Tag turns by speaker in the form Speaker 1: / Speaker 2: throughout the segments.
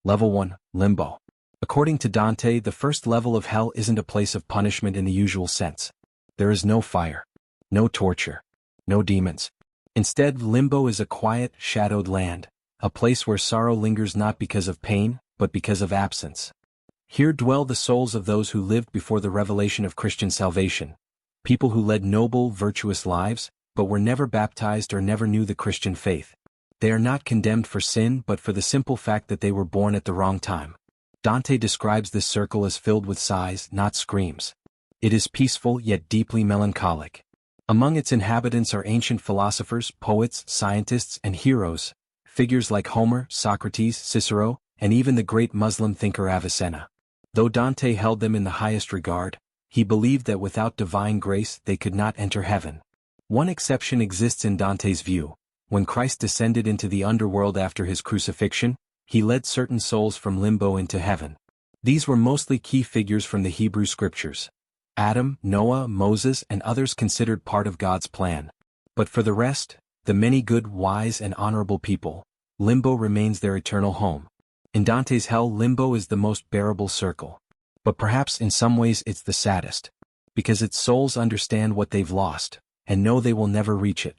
Speaker 1: Level 1, Limbo. According to Dante, the first level of hell isn't a place of punishment in the usual sense. There is no fire, no torture, no demons. Instead, Limbo is a quiet, shadowed land, a place where sorrow lingers not because of pain, but because of absence. Here dwell the souls of those who lived before the revelation of Christian salvation, people who led noble, virtuous lives, but were never baptized or never knew the Christian faith. They are not condemned for sin but for the simple fact that they were born at the wrong time. Dante describes this circle as filled with sighs, not screams. It is peaceful yet deeply melancholic. Among its inhabitants are ancient philosophers, poets, scientists, and heroes, figures like Homer, Socrates, Cicero, and even the great Muslim thinker Avicenna. Though Dante held them in the highest regard, he believed that without divine grace they could not enter heaven. One exception exists in Dante's view. When Christ descended into the underworld after his crucifixion, he led certain souls from limbo into heaven. These were mostly key figures from the Hebrew scriptures. Adam, Noah, Moses, and others considered part of God's plan. But for the rest, the many good, wise, and honorable people, limbo remains their eternal home. In Dante's hell, limbo is the most bearable circle. But perhaps in some ways it's the saddest. Because its souls understand what they've lost, and know they will never reach it.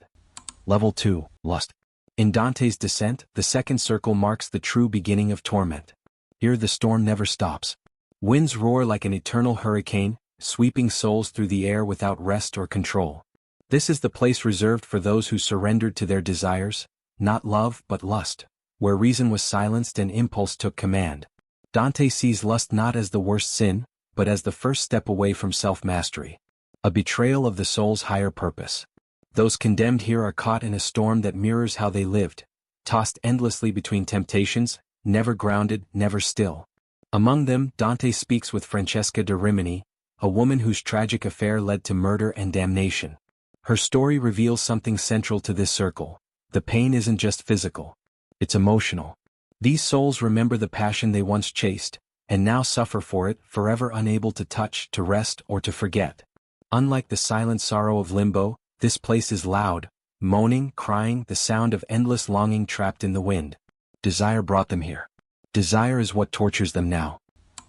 Speaker 1: Level 2, Lust. In Dante's Descent, the second circle marks the true beginning of torment. Here the storm never stops. Winds roar like an eternal hurricane, sweeping souls through the air without rest or control. This is the place reserved for those who surrendered to their desires, not love but lust, where reason was silenced and impulse took command. Dante sees lust not as the worst sin, but as the first step away from self-mastery. A betrayal of the soul's higher purpose. Those condemned here are caught in a storm that mirrors how they lived, tossed endlessly between temptations, never grounded, never still. Among them, Dante speaks with Francesca da Rimini, a woman whose tragic affair led to murder and damnation. Her story reveals something central to this circle. The pain isn't just physical. It's emotional. These souls remember the passion they once chased, and now suffer for it, forever unable to touch, to rest, or to forget. Unlike the silent sorrow of limbo, this place is loud, moaning, crying, the sound of endless longing trapped in the wind. Desire brought them here. Desire is what tortures them now.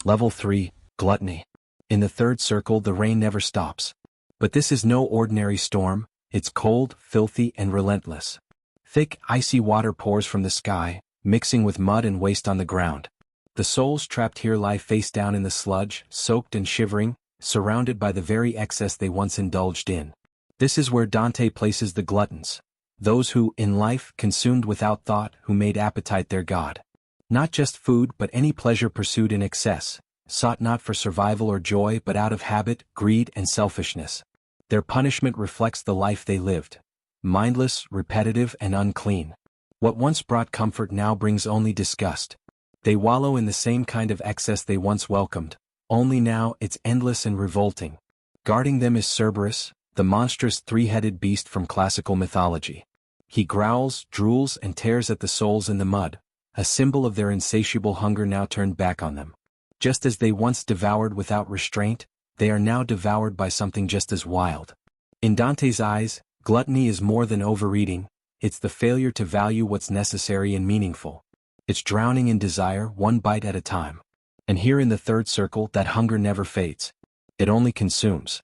Speaker 1: Level 3, Gluttony. In the third circle the rain never stops. But this is no ordinary storm, it's cold, filthy, and relentless. Thick, icy water pours from the sky, mixing with mud and waste on the ground. The souls trapped here lie face down in the sludge, soaked and shivering, surrounded by the very excess they once indulged in. This is where Dante places the gluttons, those who, in life, consumed without thought, who made appetite their god. Not just food but any pleasure pursued in excess, sought not for survival or joy but out of habit, greed, and selfishness. Their punishment reflects the life they lived. Mindless, repetitive, and unclean. What once brought comfort now brings only disgust. They wallow in the same kind of excess they once welcomed, only now it's endless and revolting. Guarding them is Cerberus, the monstrous three-headed beast from classical mythology. He growls, drools, and tears at the souls in the mud, a symbol of their insatiable hunger now turned back on them. Just as they once devoured without restraint, they are now devoured by something just as wild. In Dante's eyes, gluttony is more than overeating, it's the failure to value what's necessary and meaningful. It's drowning in desire, one bite at a time. And here in the third circle, that hunger never fades. It only consumes.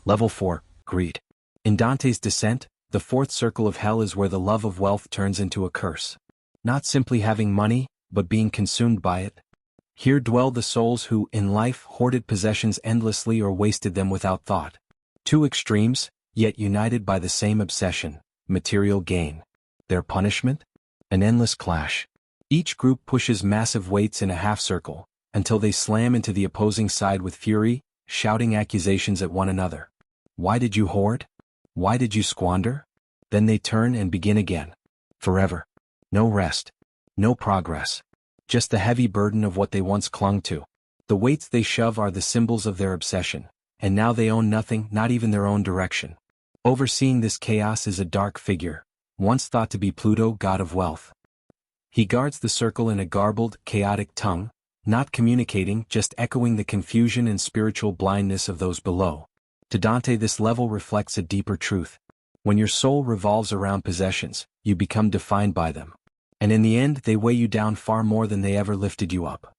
Speaker 1: Level 4, Greed. In Dante's Descent, the fourth circle of hell is where the love of wealth turns into a curse. Not simply having money, but being consumed by it. Here dwell the souls who, in life, hoarded possessions endlessly or wasted them without thought. Two extremes, yet united by the same obsession, material gain. Their punishment? An endless clash. Each group pushes massive weights in a half-circle, until they slam into the opposing side with fury, shouting accusations at one another. Why did you hoard? Why did you squander? Then they turn and begin again. Forever. No rest. No progress. Just the heavy burden of what they once clung to. The weights they shove are the symbols of their obsession, and now they own nothing, not even their own direction. Overseeing this chaos is a dark figure, once thought to be Pluto, god of wealth. He guards the circle in a garbled, chaotic tongue, not communicating, just echoing the confusion and spiritual blindness of those below. To Dante, this level reflects a deeper truth. When your soul revolves around possessions, you become defined by them. And in the end they weigh you down far more than they ever lifted you up.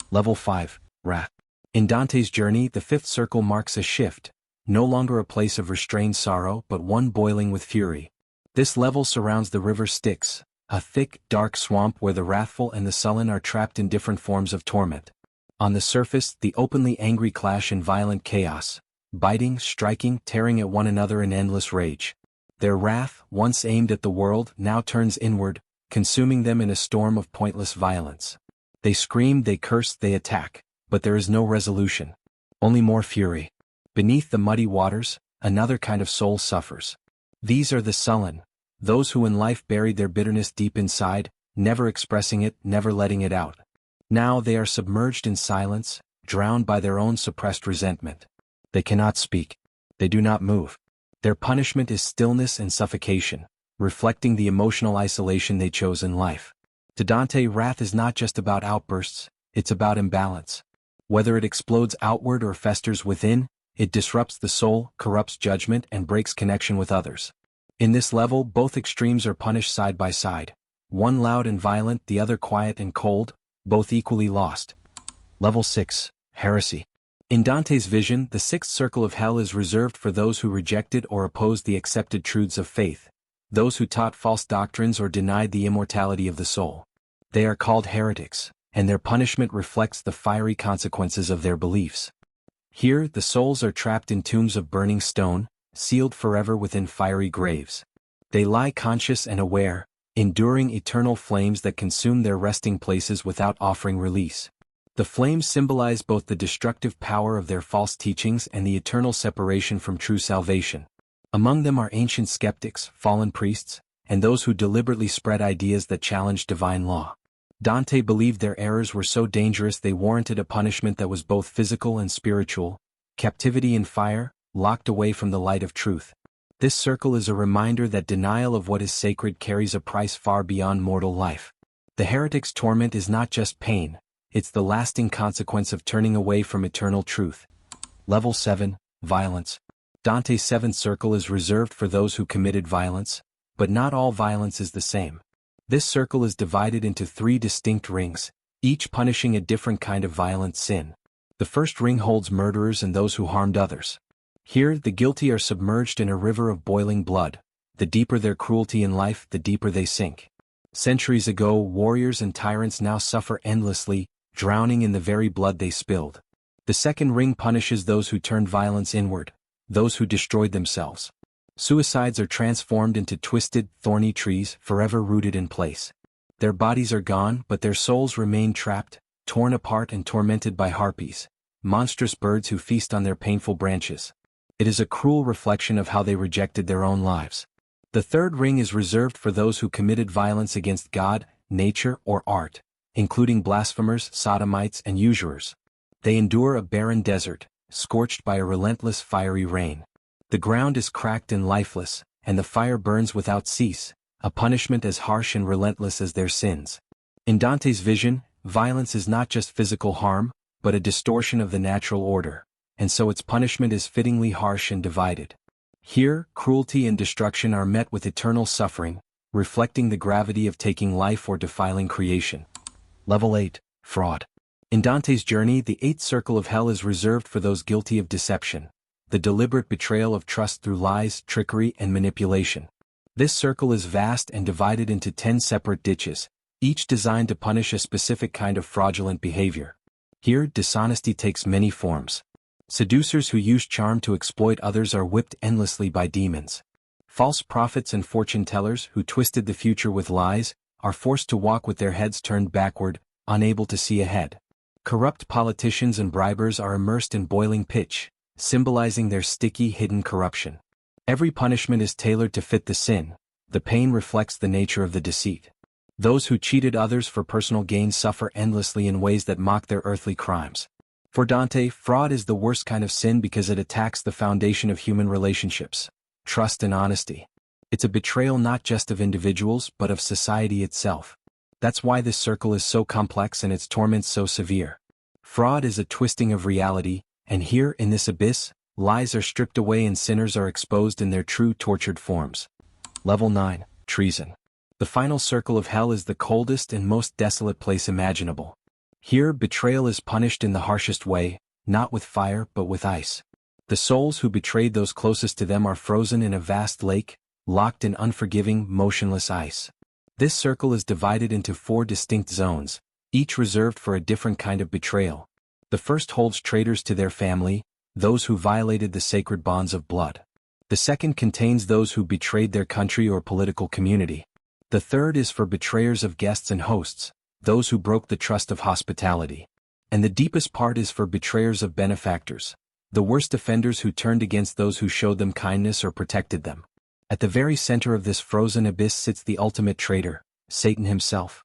Speaker 1: Level 5, Wrath. In Dante's journey, the fifth circle marks a shift, no longer a place of restrained sorrow but one boiling with fury. This level surrounds the river Styx, a thick, dark swamp where the wrathful and the sullen are trapped in different forms of torment. On the surface, the openly angry clash in violent chaos, biting, striking, tearing at one another in endless rage. Their wrath, once aimed at the world, now turns inward, consuming them in a storm of pointless violence. They scream, they curse, they attack, but there is no resolution. Only more fury. Beneath the muddy waters, another kind of soul suffers. These are the sullen, those who in life buried their bitterness deep inside, never expressing it, never letting it out. Now they are submerged in silence, drowned by their own suppressed resentment. They cannot speak. They do not move. Their punishment is stillness and suffocation, reflecting the emotional isolation they chose in life. To Dante, wrath is not just about outbursts, it's about imbalance. Whether it explodes outward or festers within, it disrupts the soul, corrupts judgment, and breaks connection with others. In this level, both extremes are punished side by side. One loud and violent, the other quiet and cold, both equally lost. Level 6, Heresy. In Dante's vision, the sixth circle of hell is reserved for those who rejected or opposed the accepted truths of faith, those who taught false doctrines or denied the immortality of the soul. They are called heretics, and their punishment reflects the fiery consequences of their beliefs. Here, the souls are trapped in tombs of burning stone, sealed forever within fiery graves. They lie conscious and aware, enduring eternal flames that consume their resting places without offering release. The flames symbolize both the destructive power of their false teachings and the eternal separation from true salvation. Among them are ancient skeptics, fallen priests, and those who deliberately spread ideas that challenged divine law. Dante believed their errors were so dangerous they warranted a punishment that was both physical and spiritual, captivity in fire, locked away from the light of truth. This circle is a reminder that denial of what is sacred carries a price far beyond mortal life. The heretic's torment is not just pain, it's the lasting consequence of turning away from eternal truth. Level 7, Violence. Dante's seventh circle is reserved for those who committed violence, but not all violence is the same. This circle is divided into 3 distinct rings, each punishing a different kind of violent sin. The first ring holds murderers and those who harmed others. Here, the guilty are submerged in a river of boiling blood. The deeper their cruelty in life, the deeper they sink. Centuries ago, warriors and tyrants now suffer endlessly, drowning in the very blood they spilled. The second ring punishes those who turned violence inward, those who destroyed themselves. Suicides are transformed into twisted, thorny trees, forever rooted in place. Their bodies are gone, but their souls remain trapped, torn apart and tormented by harpies, monstrous birds who feast on their painful branches. It is a cruel reflection of how they rejected their own lives. The third ring is reserved for those who committed violence against God, nature, or art, including blasphemers, sodomites, and usurers. They endure a barren desert, scorched by a relentless fiery rain. The ground is cracked and lifeless, and the fire burns without cease, a punishment as harsh and relentless as their sins. In Dante's vision, violence is not just physical harm, but a distortion of the natural order, and so its punishment is fittingly harsh and divided. Here, cruelty and destruction are met with eternal suffering, reflecting the gravity of taking life or defiling creation. Level 8, Fraud. In Dante's journey, the eighth circle of hell is reserved for those guilty of deception, the deliberate betrayal of trust through lies, trickery, and manipulation. This circle is vast and divided into 10 separate ditches, each designed to punish a specific kind of fraudulent behavior. Here, dishonesty takes many forms. Seducers who use charm to exploit others are whipped endlessly by demons. False prophets and fortune-tellers who twisted the future with lies are forced to walk with their heads turned backward, unable to see ahead. Corrupt politicians and bribers are immersed in boiling pitch, symbolizing their sticky, hidden corruption. Every punishment is tailored to fit the sin. The pain reflects the nature of the deceit. Those who cheated others for personal gain suffer endlessly in ways that mock their earthly crimes. For Dante, fraud is the worst kind of sin because it attacks the foundation of human relationships, trust and honesty. It's a betrayal not just of individuals but of society itself. That's why this circle is so complex and its torments so severe. Fraud is a twisting of reality, and here, in this abyss, lies are stripped away and sinners are exposed in their true tortured forms. Level 9, Treason. The final circle of hell is the coldest and most desolate place imaginable. Here, betrayal is punished in the harshest way, not with fire but with ice. The souls who betrayed those closest to them are frozen in a vast lake, locked in unforgiving, motionless ice. This circle is divided into 4 distinct zones, each reserved for a different kind of betrayal. The first holds traitors to their family, those who violated the sacred bonds of blood. The second contains those who betrayed their country or political community. The third is for betrayers of guests and hosts, those who broke the trust of hospitality. And the deepest part is for betrayers of benefactors, the worst offenders who turned against those who showed them kindness or protected them. At the very center of this frozen abyss sits the ultimate traitor, Satan himself.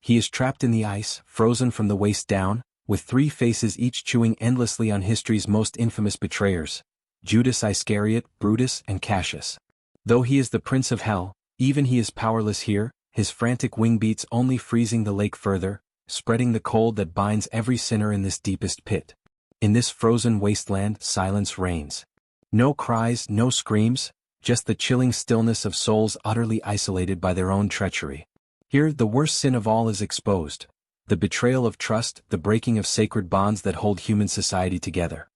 Speaker 1: He is trapped in the ice, frozen from the waist down, with 3 faces each chewing endlessly on history's most infamous betrayers: Judas Iscariot, Brutus, and Cassius. Though he is the prince of hell, even he is powerless here, his frantic wing beats only freezing the lake further, spreading the cold that binds every sinner in this deepest pit. In this frozen wasteland, silence reigns. No cries, no screams, just the chilling stillness of souls utterly isolated by their own treachery. Here, the worst sin of all is exposed: the betrayal of trust, the breaking of sacred bonds that hold human society together.